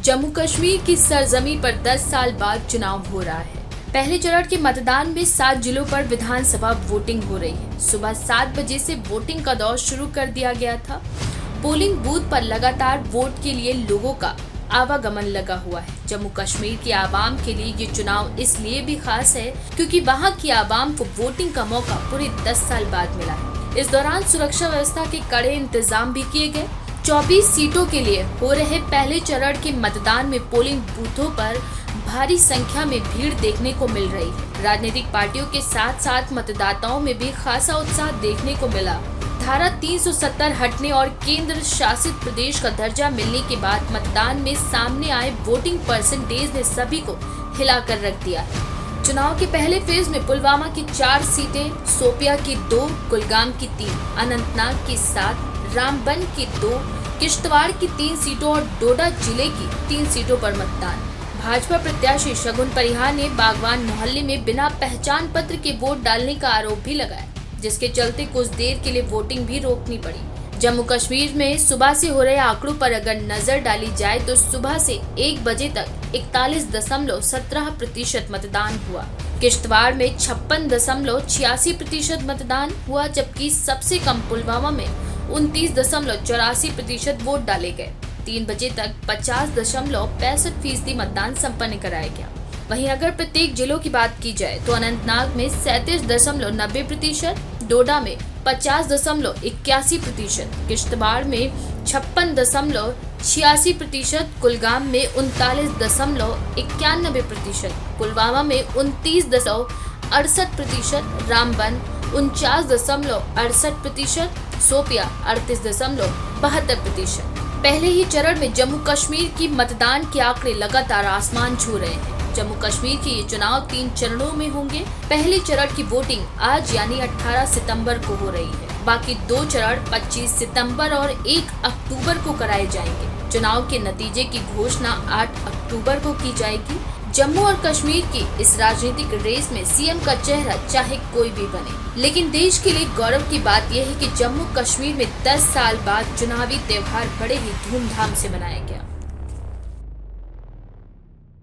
जम्मू कश्मीर की सरजमी पर 10 साल बाद चुनाव हो रहा है। पहले चरण के मतदान में 7 जिलों पर विधानसभा वोटिंग हो रही है। सुबह 7 बजे से वोटिंग का दौर शुरू कर दिया गया था। पोलिंग बूथ पर लगातार वोट के लिए लोगों का आवागमन लगा हुआ है। जम्मू कश्मीर की आवाम के लिए ये चुनाव इसलिए भी खास है क्योंकि वहां की आवाम को वोटिंग का मौका पूरे 10 साल बाद मिला है। इस दौरान सुरक्षा व्यवस्था के कड़े इंतजाम भी किए गए। 24 सीटों के लिए हो रहे पहले चरण के मतदान में पोलिंग बूथों पर भारी संख्या में भीड़ देखने को मिल रही है। राजनीतिक पार्टियों के साथ साथ मतदाताओं में भी खासा उत्साह देखने को मिला। धारा 370 हटने और केंद्र शासित प्रदेश का दर्जा मिलने के बाद मतदान में सामने आए वोटिंग परसेंटेज ने सभी को हिलाकर रख दिया है। चुनाव के पहले फेज में पुलवामा की 4 सीटें, शोपियां की 2, कुलगाम की 3, अनंतनाग की 7, रामबन की 2, किश्तवाड़ की 3 सीटों और डोडा जिले की 3 सीटों पर मतदान। भाजपा प्रत्याशी शगुन परिहार ने बागवान मोहल्ले में बिना पहचान पत्र के वोट डालने का आरोप भी लगाया, जिसके चलते कुछ देर के लिए वोटिंग भी रोकनी पड़ी। जम्मू कश्मीर में सुबह से हो रहे आंकड़ों पर अगर नजर डाली जाए तो सुबह से 1 बजे तक 41.17% मतदान हुआ। किश्तवाड़ में 56.86% मतदान हुआ, जबकि सबसे कम पुलवामा में 29.84% वोट डाले गए। 3 बजे तक 50.65% मतदान संपन्न कराया गया। वहीं अगर प्रत्येक जिलों की बात की जाए तो अनंतनाग में 37.90%, डोडा में 50.81%, किश्तवाड़ में 56.86%, कुलगाम में 39.91%, पुलवामा में 29.68%, रामबन 49.68%, शोपियां 38.72%। पहले ही चरण में जम्मू कश्मीर की मतदान के आंकड़े लगातार आसमान छू रहे हैं। जम्मू कश्मीर के ये चुनाव 3 चरणों में होंगे। पहले चरण की वोटिंग आज यानी 18 सितंबर को हो रही है। बाकी 2 चरण 25 सितंबर और 1 अक्टूबर को कराए जाएंगे। चुनाव के नतीजे की घोषणा 8 अक्टूबर को की जाएगी। जम्मू और कश्मीर की इस राजनीतिक रेस में सीएम का चेहरा चाहे कोई भी बने, लेकिन देश के लिए गौरव की बात यह है कि जम्मू कश्मीर में 10 साल बाद चुनावी त्योहार बड़े ही धूमधाम से मनाया गया।